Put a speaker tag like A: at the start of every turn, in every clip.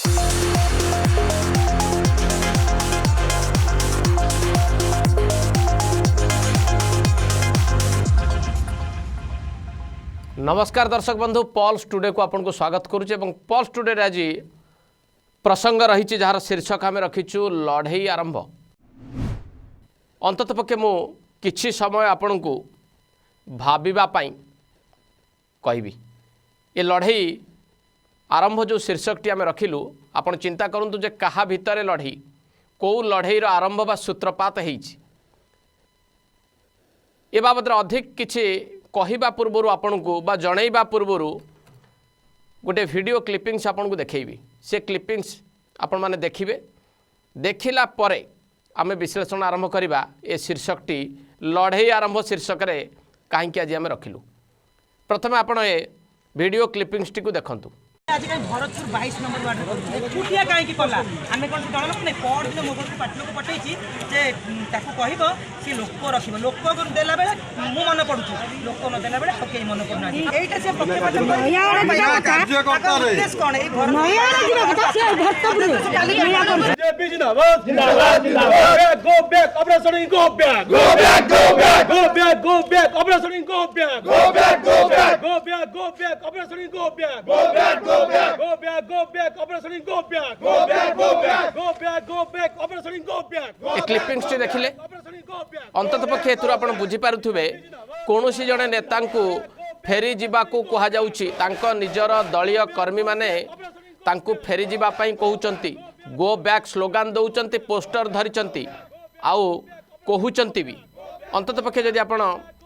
A: नमस्कार दर्शक बंधु, पल्स टुडे को आपन को स्वागत करुचे। पल्स टुडे आज प्रसंग रही जार शीर्षक आम रखीचु लड़ई आरंभ। अंतत पक्षे मु किछि समय आपण को भाबिबा पाई कहबी। ये लड़ई आरंभ जो शीर्षकटी आम रखिलु, आपण चिंता करंतु जे कहा भितर लड़ई, कौ लड़ईर आरंभ बा सूत्रपात होईछि। ए बाबद अधिक किछि कहवा पूर्वर आपण को बा जनइबा पूर्वर गोटे वीडियो क्लिपिंग्स आपण को देखैबी। से क्लिपिंग्स आपण माने देखिबे, देखिला परे आमे विश्लेषण आरंभ करिबा। ए शीर्षकटी लड़ई आरंभ शीर्षक रे काहेकि आज आमे रखिलु। प्रथमे आपण ए वीडियो क्लिपिंग्स टी को देखंतु।
B: आज कहीं भरतपुर 22 नंबर वार्ड छुटिया कहीं कला आम कौन जन लोक नहीं पर दिन मो पार्टी लोक पठे कह सी लोक रखिए लोक देला बेले मु मन पड़ुची लोक न देला बेले कई मन पड़ना एटा से पक्षपात कौन ए बीजेपी जिंदाबाद जिंदाबाद जिंदाबाद go back operation go back go back go back go back go back operation go back go back go back go back go back operation go back go back go back go back go back operation go back go back go back go back go back operation go back.
A: ए clippings टी देखिले अंतत पक्षे एथुर आपण बुझी पारुथुबे कोनोसी जने नेता को फेरी जीवा को कहा जाउची। तांको निजर दलीय कर्मी माने तांको फेरी जीवा पई कहउचंती, गो बैक स्लोगान दउचंती, पोस्टर धरिचंती आउ कहउचंती भी। अंतत पक्षे जदि आपण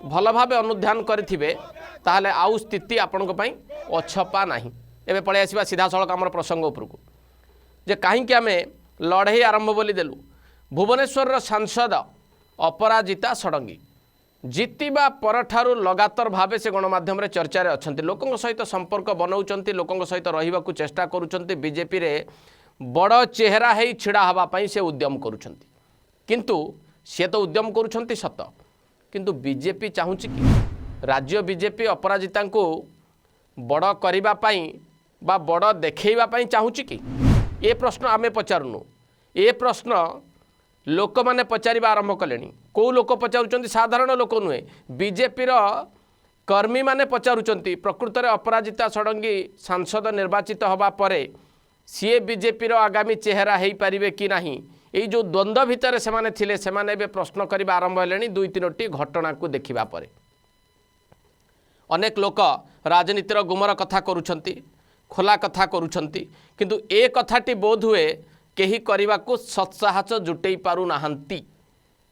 A: भल भाबे अनुध्यान करिथिबे ताहले आउ स्थिति आपनको पई अछपा नाही। एबे पळे आसीबा सीधा सळक हमर प्रसंग उपरकू जे काहेकि आमे लड़ई आरंभ बोली देलु। भुवनेश्वर सांसद अपराजिता षडंगी जीतिबा परठारु लगातार भावे से गणमाध्यम रे चर्चा रे अछंती। लोकंक सहित संपर्क बनाउचंती, लोकंक सहित रहिबाकू चेष्टा करूचंती, बीजेपी रे बड़ चेहरा हेई छिड़ा हवा पई से उद्यम करूचंती। किंतु से तो उद्यम करूचंती सत, किंतु बीजेपी चाहूची कि राज्य बीजेपी अपराजिता को बड़ करिबा पई बा बड़ देखैबा पई चाहूची कि ए प्रश्न आमे पचारुनु। ए प्रश्न लोक माने पचारिबा आरंभ कलेनी। को लोक पचारुचंती? साधारण लोक नुहे, बीजेपी कर्मी माने पचारुचंती। प्रकृत रे अपराजिता षडंगी सांसद निर्वाचित हवा परे सीए बीजेपी आगामी चेहरा हेई पारिबे कि नाही, एई जो द्वंद्व भितर से माने थिले से माने बे प्रश्न करिबा आरंभ हेलेनी। दुई तीनोटी घटना को देखिबा परे अनेक लोक राजनीतिर गुमर कथा करूछंती, खोला कथा करूछंती, किंतु ए कथाटी बोध हुए केही करिबा को सत्साहस जुटेई पारु नाहंती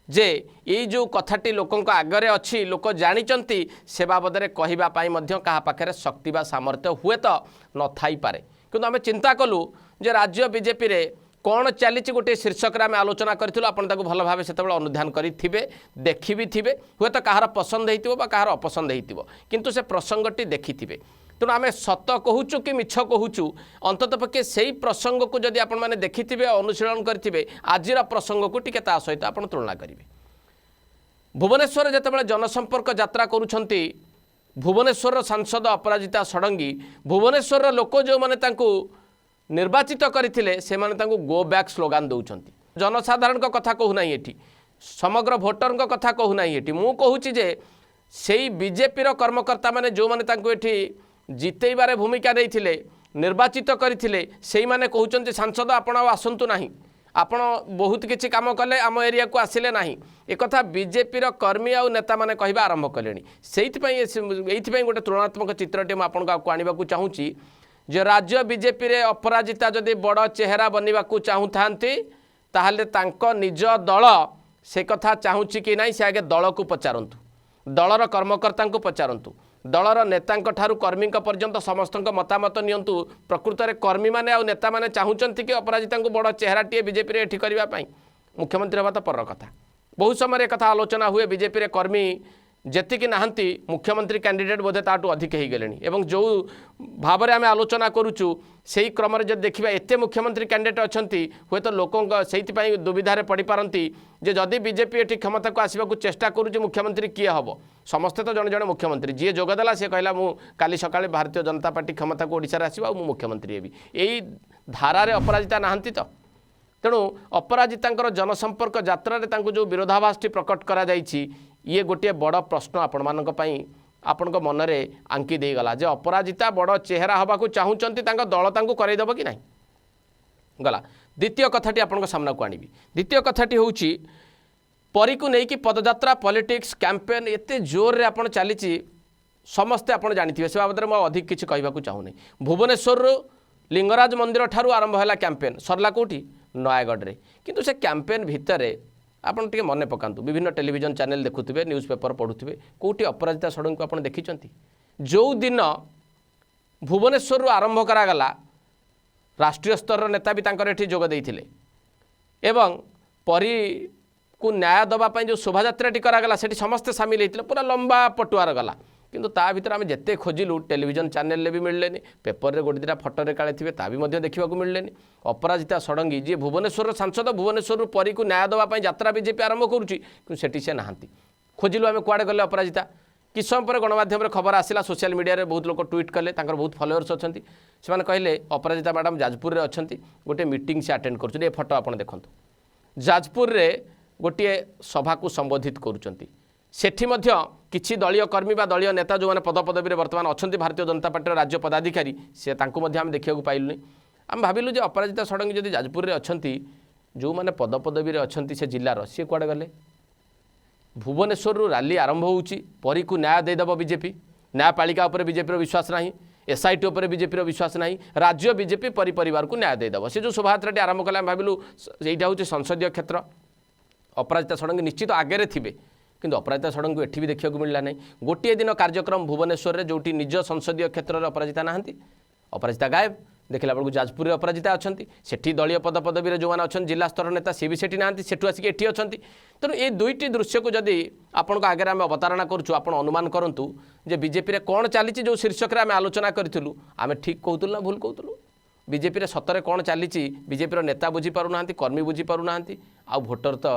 A: जे ये जो कथाटी लोकंक आगरे अच्छी, लोक जानिचंती से बाबद रे कहिबा पाई मध्य कहा पाखरे शक्ति बा सामर्थ्य हुए तो न थाई पारे। किंतु आमे चिंता कलु जे राज्य बीजेपी रे कौन चली गोटे शीर्षक आम आलोचना करूँ। आप भल भाव से अनुध्यान करेंगे, देखी भी थे, हुए तो कहार पसंद हो कहार अपसंद हो, किंतु से प्रसंगटी देखी थे। तेणु आम सत कहूचु कि मिछ कहूचु, अंतत पक्षे से प्रसंग को जदि आपण मैंने देखी थे, अनुशीलन करेंगे, आजिर प्रसंग को टिके ता सहित आप तुलना करेंगे। भुवनेश्वर जितेबाला जनसंपर्क यात्रा करुछंती भुवनेश्वर सांसद अपराजिता षडंगी, भुवनेश्वर लोक जो माने तांको निर्वाचित करथिले से माने तांको गो बैक स्लोगान दउछंती। जनसाधारण को कथा कहू नाही, एठी समग्र भोटर को कथा कहू नाही। एठी मु कहूची जे सेई बीजेपी रो कर्मकर्ता माने जो माने तांको एठी जितेइबारे भूमिका देथिले, निर्वाचित करथिले, सेई माने कहउचंती सांसद आपण आसंतु नाही, आपण बहुत किछि काम कले, आम एरिया को आसिले नाही। एक कथा बीजेपी रो कर्मी आ नेता माने कहबा आरंभ कलेनी। सेइथिपई गोटे तुलनात्मक चित्रटे मु आपण को आनिबा को चाहूची जे राज्य बीजेपी रे अपराजिता जदि बड़ चेहरा बनवा को चाहू थांती ताहले तांको निज दल से कथा चाहूची कि नहीं से आगे दल को पचारंतु, दलर कर्मकर्ता को पचारंतु, दलर नेता ठारू कर्मी पर्यंत समस्त मतामत नियंतु। प्रकृत में कर्मी माने आ नेता माने चाहूचंती कि अपराजिता को बड़ चेहराटीए बीजेपी रे एठी करबा पई मुख्यमंत्री हवा तो पर कथा। बहुत समय कथा आलोचना हुए, बीजेपी रे कर्मी जेतिकी नाहंती मुख्यमंत्री कैंडिडेट बोधे ताटू अधिक हो गले। एवं जो भाव में आम आलोचना करुचु से क्रम जब देखा एत मुख्यमंत्री कैंडिडेट अच्छा हुए तो लोकों से दुविधार पड़ पारती जे जदि बीजेपी ये क्षमता को आसवाक चेष्टा करुचे मुख्यमंत्री किए हम समस्ते तो जड़े जड़े मुख्यमंत्री जी जोगदेला सी कहला मु काली सकाळे भारतीय जनता पार्टी क्षमता को ओडिशा आसवा मु मुख्यमंत्री हेबी। यही धारारे अपराजिता नाहांती तो तेणु अपराजितांकर जनसंपर्क यात्रारे तांको जो विरोधाभासटी प्रकट करा जाइछि ये गोटे बड़ प्रश्न आपण आपणक मनरे आंकी दे गला जे अपराजिता बड़ चेहरा हवा को चाहूचंती तांको दल तांको करई देबो कि नाही गला। द्वितीय कथाटी आपणक सामना को आनिबी। द्वितीय कथाटी होउछि परी को नहीं कि पदयात्रा पॉलिटिक्स कैंपेन एते जोर रे आपण चलीछि समस्ते आपण जानिथिबे से बाबद मैं अधिक किछि कहबा को चाहू नहीं। भुवनेश्वर लिंगराज मंदिर ठारू आरंभ है कैंपेन सरला कोठी नयागढ़ रे किंतु से कैंपेन भितर आपन टिके मने पकांतु विभिन्न टेलीविजन चैनल देखुथिबे न्यूज़ पेपर पढुथिबे कोठी अपराजिता षडंग को आपण देखिचंती जो दिन भुवनेश्वर आरंभ करा गला राष्ट्रीय स्तर नेता भी तांकर एठी जोग देइथिले एवं परी को न्याय दबा पई जो शोभायात्राटी करागला सेठी समस्त सामिल होइतिले पूरा लंबा पटुआर गला किंतु ता भीतर आम जिते खोजिलु टेलीविजन चैनल भी मिललेनी पेपर रे गोटे दिटा फटो काले थे ता भी देखा मिललेनी। अपराजिता षडंगी जी भुवनेश्वर सांसद भुवनेश्वर परी को न्याय दबा यात्रा बीजेपी आरंभ करुँची सेठी से नहांती खोजिलु आम कुआड़े गले अपराजिता कि समय पर गणमाध्यम खबर आसला सोशल मीडिया रे बहुत लोग ट्वीट कले तांकर बहुत फॉलोअर्स अच्छी से कहले अपराजिता मैडम जाजपुर रे अच्छी गोटे मीटिंग से अटेंड कर फटो आप देखो जाजपुर रे गोटे सभा को संबोधित करुँच सेठी मध्य किछि दलीय कर्मी बा दलीय नेता जो मैंने पदपदवी वर्तमान अच्छा भारतीय जनता पार्टी राज्य पदाधिकारी से आम देखा पाइलुनी आम भाविलु जे अपराजिता षडंगी जदि जाजपुर रे अच्छी जो मैंने पदपदवी अच्छा से जिलार सी कुआड़े गले भुवनेश्वर रैली आरंभ होउची परी को न्याय देदेव बीजेपी न्यायपालिका उपर बीजेपी विश्वास नहीं एसआईटी उपर बीजेपी विश्वास नहीं राज्य बीजेपी परी परिवार को न्याय देदेव से जो शोभायात्राटी आरंभ कला भाविलु यहाँ हूँ संसदीय क्षेत्र अपराजिता षडंगी निश्चित आगे थे किंतु अपराजिता षडंगी एठी भी देखा मिलला नहीं गोटे दिन कार्यक्रम भुवनेश्वर रे जोटी निज संसदीय क्षेत्र में अपराजिता नहांती अपराजिता गायब देखला बेलू जाजपुर अपराजिता अच्छा सेठी दलीय पदपदवी जो मैंने अच्छा जिला स्तर नेता सी भी सेठी नहांती सेठू आसिक एठी अच्छा तेणु ये दुईटी दृश्य को जदि आपण आगे आम अवतारणा करूँ आप अनुमान करूँ जे बीजेपी रे कौन चली जो शीर्षक आम आलोचना करूँ आम ठीक कहूँ ना भूल कहूँ बीजेपी रे सतरे कौन चली बीजेपी नेता बुझी पारना कर्मी बुझी पारना आ भोटर तो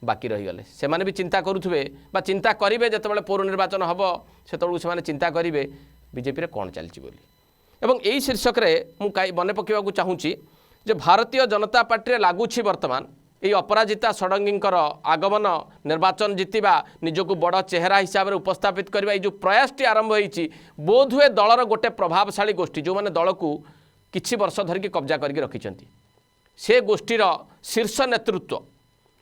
A: बाकी रहीगले से माने भी चिंता करुवे चिंता करेंगे जितेबाला पौर निर्वाचन हम से चिंता करेंगे बीजेपी रे कौन चलती बोली एवं यही शीर्षक मुझे मन पकड़ा चाहूँगी जे भारतीय जनता पार्टी लगुच बर्तमान ये अपराजिता षडंगींकर आगमन निर्वाचन जीतवा निजक बड़ चेहरा हिसाब से उपस्थापित करवा जो प्रयासटी आरंभ होती बोधहुए दलर गोटे प्रभावशाली गोष्ठी जो मैंने दल को किछि वर्ष धरिकी कब्जा करके रखिंट से गोष्ठीर शीर्ष नेतृत्व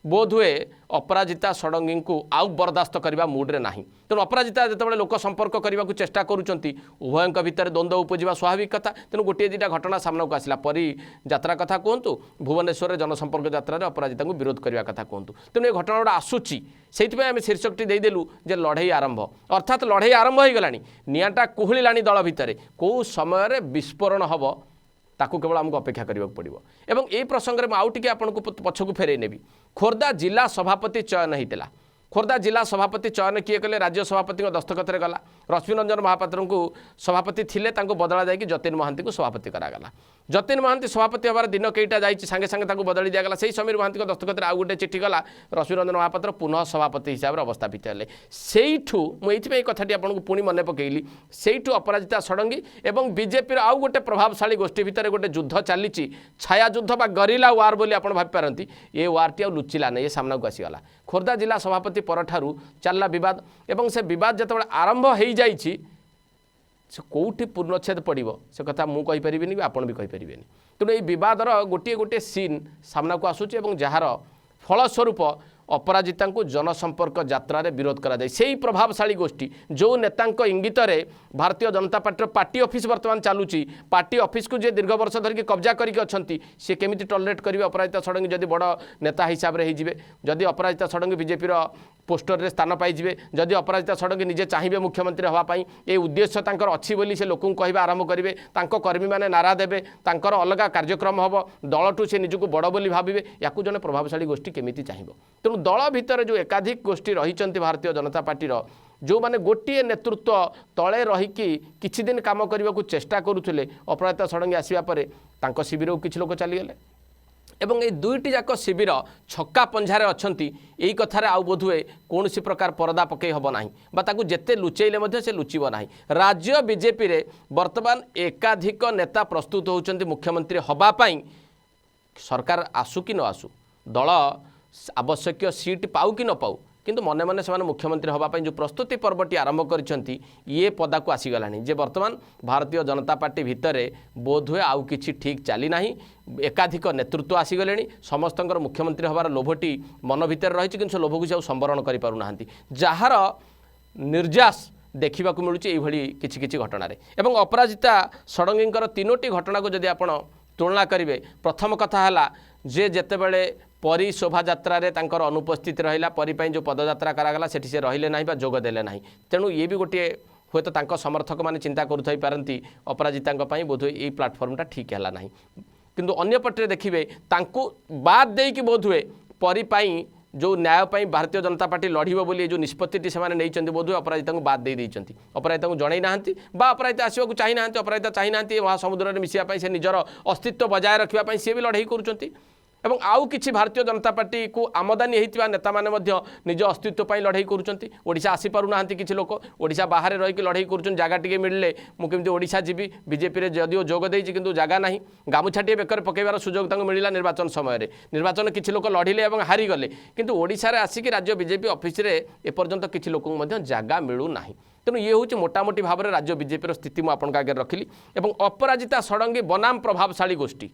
A: बोधहुए अपराजिता षडंगी को आउ बर्दास्त करने मुड्रे ना तेणु अपराजिता जिते लोक संपर्क करने को चेष्टा करुँच उभयों भितर द्वंद्व उपजा स्वाभाविक कथा तेणु गोटे दुटा घटना सामना को आसला परी यात्रा कथा कहतु भुवनेश्वर जनसंपर्क यात्रा अपराजिता को विरोध करने कथा कहतु तेणु ये घटना गुड़ा आसूची से आम शीर्षकटी देदेलु जे लड़ई आरंभ अर्थात लड़ई आरंभ हो गलानी निआंटा कुहुलिलानी दल भितर कौ समय विस्फोरण हम ताकू केवल आमको अपेक्षा करने पड़ो एवं यही प्रसंग में आउ टे आपको पछकू फेरई नेबी खोर्धा जिला सभापति चयन होता खोर्धा जिला सभापति चयन किए कले राज्य सभापति दस्तखत गला रश्मिरंजन महापात्र को सभापति थिले बदला जाकि जतिन महांती को सभापति करागला जतिन महांती सभापति हबार दिन कईटा जाइए सांगे सांगे बदली दिगला से समीर महांती दस्तखत आउ गोटे चिठी गला रश्मिरंजन महापात्र पुनः सभापति हिसाब से अवस्थापित हेले सेठू मुझे कथाटी आपको पुणी मन पकईली सेठू अपराजिता षडंगी एवं बीजेपी आउ गोटे प्रभावशाली गोष्ठी भितर गोटे युद्ध चली छाया युद्ध बा गरिला वार बोली आप भापारती ये वारटी आ लुचिला नहीं ये सामना को आसीगला खोर्धा जिला सभापति परठारू चलला विवाद एवं से विवाद जिते आरंभ हो जाइए से कौटी पूर्णच्छेद पड़ो से कथा मुझे कहीपरि आपड़ भी कहीपरि तेणु ये बदर गोटे गोटे सीन सामना को आसूची जार फलस्वरूप अपराजिता को जनसंपर्क यात्रा रे विरोध करा जाए से प्रभावशाली गोष्ठी जो नेता इंगित Bharatiya Janata party party office वर्तमान चलुची पार्टी ऑफिस को जे दीर्घ वर्ष धरिकी कब्जा करके अच्छी सी केमी टॉलरेट करेंगे अपराजिता षडंगी जदि बड़ नेता हिसाब से होइजिबे जदि अपराजिता षडंगी बीजेपी पोस्टर रे स्थान पाइबे जदि अपराजिता षडंगी निजे चाहिए मुख्यमंत्री हवाई ये उद्देश्य तांकर अच्छी बोली से लोक कहवा आरंभ करेंगे कर्मी मैंने नारा देवे तांकर अलग कार्यक्रम हम दलटू से निजक बड़ बोली भावे या जड़े प्रभावशाली गोष्ठी केमिति चाहिए तेणु दल भितर जो एकाधिक गोष्ठी रही भारतीय जनता पार्टीर जो माने गोटे नेतृत्व तले रहीकि किछि दिन काम करने को चेष्टा करुले अपराजिता षडंगी आसवा पर शिविर किछि लोक चलीगले ଏବଂ এই ଦୁଇଟି ଯାକ ଶିବିର ଛକା ପଞ୍ଝାରେ ଅଛନ୍ତି এই କଥାରେ ଆଉ ବୋଧହୁଏ କୌଣସି ପ୍ରକାର ପରଦା ପକାଇ ହେବ ନାହିଁ ବା ତାକୁ ଯେତେ ଲୁଚେଇଲେ ମଧ୍ୟ ସେ ଲୁଚିବ ନାହିଁ। ରାଜ୍ୟ ବିଜେପିରେ ବର୍ତ୍ତମାନ ଏକାଧିକ ନେତା ପ୍ରସ୍ତୁତ ହେଉଛନ୍ତି ମୁଖ୍ୟମନ୍ତ୍ରୀ ହେବା ପାଇଁ। ସରକାର ଆସୁ କି ନ ଆସୁ, ଦଳ ଆବଶ୍ୟକୀୟ ସିଟ୍ ପାଉ କି ନ ପାଉ, କିନ୍ତୁ ମନେ ମନେ ସେମାନେ ମୁଖ୍ୟମନ୍ତ୍ରୀ ହେବା ପାଇଁ ଯେଉଁ ପ୍ରସ୍ତୁତି ପର୍ବଟି ଆରମ୍ଭ କରିଛନ୍ତି ଇଏ ପଦାକୁ ଆସିଗଲାଣି ଯେ ବର୍ତ୍ତମାନ ଭାରତୀୟ ଜନତା ପାର୍ଟି ଭିତରେ ବୋଧହୁଏ ଆଉ କିଛି ଠିକ୍ ଚାଲିନାହିଁ। ଏକାଧିକ ନେତୃତ୍ୱ ଆସିଗଲେଣି, ସମସ୍ତଙ୍କର ମୁଖ୍ୟମନ୍ତ୍ରୀ ହେବାର ଲୋଭଟି ମନ ଭିତରେ ରହିଛି, କିନ୍ତୁ ସେ ଲୋଭକୁ ସେ ଆଉ ସମ୍ବରଣ କରିପାରୁନାହାନ୍ତି, ଯାହାର ନିର୍ଯାସ ଦେଖିବାକୁ ମିଳୁଛି ଏଇଭଳି କିଛି କିଛି ଘଟଣାରେ। ଏବଂ ଅପରାଜିତା ଷଡ଼ଙ୍ଗୀଙ୍କର ତିନୋଟି ଘଟଣାକୁ ଯଦି ଆପଣ ତୁଳନା କରିବେ, ପ୍ରଥମ କଥା ହେଲା ଯେ ଯେତେବେଳେ ପରୀ ଶୋଭାଯାତ୍ରାରେ ତାଙ୍କର ଅନୁପସ୍ଥିତି ରହିଲା, ପରୀ ପାଇଁ ଯେଉଁ ପଦଯାତ୍ରା କରାଗଲା ସେଠି ସେ ରହିଲେ ନାହିଁ ବା ଯୋଗ ଦେଲେ ନାହିଁ। ତେଣୁ ଇଏ ବି ଗୋଟିଏ ହୁଏତ ତାଙ୍କ ସମର୍ଥକମାନେ ଚିନ୍ତା କରୁଥାଇପାରନ୍ତି ଅପରାଜିତାଙ୍କ ପାଇଁ ବୋଧହୁଏ ଏଇ ପ୍ଲାଟଫର୍ମଟା ଠିକ୍ ହେଲା ନାହିଁ। କିନ୍ତୁ ଅନ୍ୟପଟରେ ଦେଖିବେ ତାଙ୍କୁ ବାଦ୍ ଦେଇକି ବୋଧହୁଏ ପରୀ ପାଇଁ ଯେଉଁ ନ୍ୟାୟ ପାଇଁ ଭାରତୀୟ ଜନତା ପାର୍ଟି ଲଢ଼ିବ ବୋଲି ଯେଉଁ ନିଷ୍ପତ୍ତିଟି ସେମାନେ ନେଇଛନ୍ତି ବୋଧହୁଏ ଅପରାଜିତାଙ୍କୁ ବାଦ୍ ଦେଇଛନ୍ତି। ଅପରାଜିତାଙ୍କୁ ଜଣାଇ ନାହାନ୍ତି ବା ଅପରାଜିତା ଆସିବାକୁ ଚାହିଁନାହାନ୍ତି। ଅପରାଜିତା ଚାହିଁନାହାନ୍ତି ମହାସମୁଦ୍ରରେ ମିଶିବା ପାଇଁ, ସେ ନିଜର ଅସ୍ତିତ୍ୱ ବଜାୟ ରଖିବା ପାଇଁ ସିଏ ବି ଲଢ଼େଇ କରୁଛନ୍ତି। ଏବଂ ଆଉ କିଛି ଭାରତୀୟ ଜନତା ପାର୍ଟିକୁ ଆମଦାନୀ ହୋଇଥିବା ନେତାମାନେ ମଧ୍ୟ ନିଜ ଅସ୍ତିତ୍ୱ ପାଇଁ ଲଢ଼େଇ କରୁଛନ୍ତି। ଓଡ଼ିଶା ଆସିପାରୁନାହାନ୍ତି କିଛି ଲୋକ, ଓଡ଼ିଶା ବାହାରେ ରହିକି ଲଢ଼େଇ କରୁଛନ୍ତି। ଜାଗା ଟିକେ ମିଳିଲେ ମୁଁ କେମିତି ଓଡ଼ିଶା ଯିବି, ବିଜେପିରେ ଯଦିଓ ଯୋଗ ଦେଇଛି କିନ୍ତୁ ଜାଗା ନାହିଁ। ଗାମୁଛାଟିଏ ବେକରେ ପକାଇବାର ସୁଯୋଗ ତାଙ୍କୁ ମିଳିଲା ନିର୍ବାଚନ ସମୟରେ। ନିର୍ବାଚନ କିଛି ଲୋକ ଲଢ଼ିଲେ ଏବଂ ହାରିଗଲେ, କିନ୍ତୁ ଓଡ଼ିଶାରେ ଆସିକି ରାଜ୍ୟ ବିଜେପି ଅଫିସରେ ଏପର୍ଯ୍ୟନ୍ତ କିଛି ଲୋକଙ୍କୁ ମଧ୍ୟ ଜାଗା ମିଳୁନାହିଁ। ତେଣୁ ଇଏ ହେଉଛି ମୋଟାମୋଟି ଭାବରେ ରାଜ୍ୟ ବିଜେପିର ସ୍ଥିତି ମୁଁ ଆପଣଙ୍କ ଆଗରେ ରଖିଲି। ଏବଂ ଅପରାଜିତା ଷଡ଼ଙ୍ଗୀ ବନାମ ପ୍ରଭାବଶାଳୀ ଗୋଷ୍ଠୀ,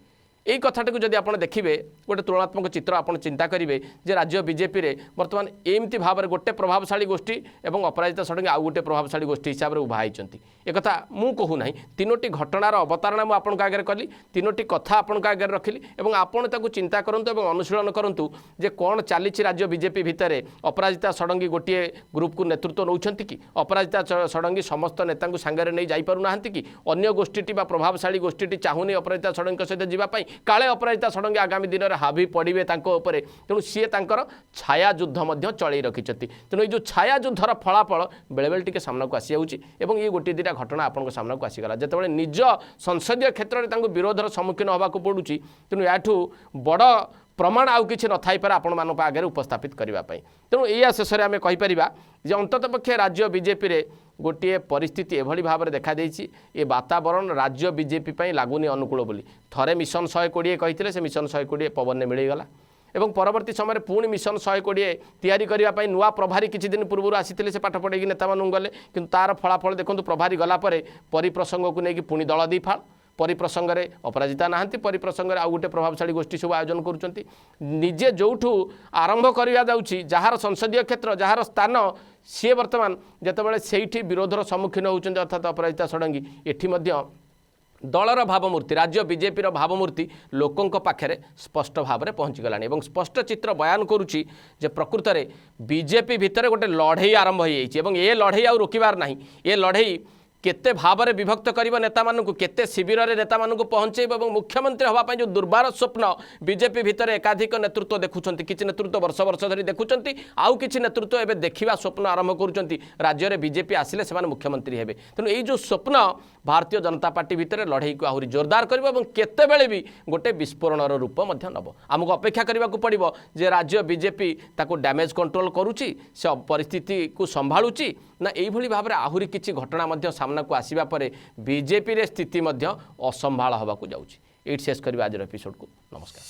A: এই কথাটিকে যদি আপনার দেখবে গোটে তুলনাত্মক চিত্র আপনার চিন্তা করবে যে রাজ্য বিজেপি বর্তমান এমতি ভাবে গোটে প্রভাবশালী গোষ্ঠী এবং অপরাজিতা ষড়ঙ্গী আউ গোটে প্রভাবশালী গোষ্ঠী হিসাবে উভা হয়েছেন। একথা মু কহু না, তিনোটি ঘটনার অবতারণা মু আপনার আগে কলি, তিনোটি কথা আপনার আগে রখিলি এবং আপনার তাকে চিন্তা করতু এবং অনুশীলন করতু যে কোণ চালিছি রাজ্য বিজেপি ভিতরে। অপরাজিতা ষড়ঙ্গী গোটিয়ে গ্রুপকে নেতৃত্ব নৌছেন কি? অপরাজিতা ষড়ঙ্গী সমস্ত নেতা সাংরে নিয়ে যাইপারু না কি? অন্য গোষ্ঠীটি বা প্রভাবশালী গোষ্ঠীটি চাহুনি অপরাজিতা ষড়ঙ্গী সহিত যাওয়া কালে অপরাজিতা ষড়ঙ্গী আগামী দিনের হাবি পড়বে তাঁর উপরে। তেমন সি তাঁর ছায়া যুদ্ধ চলাই রাখিছেন। তেমন এই যে ছায়া যুদ্ধর ফলাফল বেড়ে বেড়ে টিকে সামনাকু আসি যাচ্ছে এবং এই গোটিয়ে দুইটা ঘটনা আপনার সামনাকু আসিগলা যেতবে নিজ সংসদীয় ক্ষেত্রে তাঁর বিরোধর সম্মুখীন হওয়া পড়ুছি। তেমন ইয়াঠু বড় প্রমাণ আউ কিছু নথাইপারে আপনার আগে উপস্থাপিত করা। তেমন এইয়া শেষে আমি কইপার যে অন্তত পক্ষে রাজ্য বিজেপি গোটিয়ে পরিস্থিতি এভাবে ভাবে দেখা দিয়েছি, এ বাতাবরণ রাজ্য বিজেপি লাগুনি অনুকূল বলে। থরে মিশন 120 কইলে সে মিশন 120 পবনে মিলিগলা এবং পরবর্তী সময় পুଣି মিশন 120 তৈরি করা নূয়া প্রভারী কিছুদিন পূর্ব আসিলে সে পাঠ পড়াইকি নেতা মানুষ গলে, কিন্তু তার ফলাফল দেখুন প্রভারী গলাপরে পরিপ্রসঙ্গক নেই পুଣି দল দুই ফাল। পরিপ্রসঙ্গে অপরাজিতা না, পরিপ্রসঙ্গে আউ গোটে প্রভাবশালী গোষ্ঠী সব আয়োজন করছেন। নিজে যেঠু আরম্ভ করা যাচ্ছি, যাହାର সংসদীয় ক্ষেত্র, যাହାର স্থান, সি বর্তমান যেতবে সেইটি বিরোধর সম্মুখীন হচ্ছেন অর্থাৎ অপরাজিতা ষড়ঙ্গী, এটি দলর ভাবমূর্তি, রাজ্য বিজেপির ভাবমূর্তি লোকଙ୍କ পাখে স্পষ্ট ভাবে পৌঁছিগলানি এবং স্পষ্ট চিত্র বয়ান করুছি যে প্রকৃতরে বিজেপি ভিতরে গোটে লড়াই আরম্ভ হয়ে যাইছে এবং এ লড়াই আউ রোকিবার ନାହିଁ। এ লড়াই কেতে ভাবে বিভক্ত করব নেতা মানুষ, কেতে শিবিরের নেতা মানুষ পৌঁছাইব এবং মুখ্যমন্ত্রী হওয়া যে দুর্বার স্বপ্ন বিজেপি ভিতরে একাধিক নেতৃত্ব দেখুম। কিছু নেতৃত্ব বর্ষ বর্ষ ধরে দেখুম, আউ কিছু নেতৃত্ব এবে দেখা স্বপ্ন আরম্ভ করছেন রাজ্যের বিজেপি আসলে সে মুখ্যমন্ত্রী হবে। তেমন এই যে স্বপ্ন ভারতীয় জনতা পার্টি ভিতরে লড়াইকে আহরি জোরদার করব এবং কেতবে বি গোটে বিস্ফোরণর রূপ নব। আমি অপেক্ষা করা পড়ব যে রাজ্য বিজেপি তাকে ড্যামেজ কন্ট্রোল করুচি, সে পরিস্থিতি সম্ভাড়ুচি না এইভাবে ভাবে আহুরি কিছু ঘটনা সামনাকু আসিবা পরে বিজেপি স্থিতি অসম্ভাଳ হওয়া যাচ্ছে। এইটি শেষ করা আজর এপিসোড কু। নমস্কার।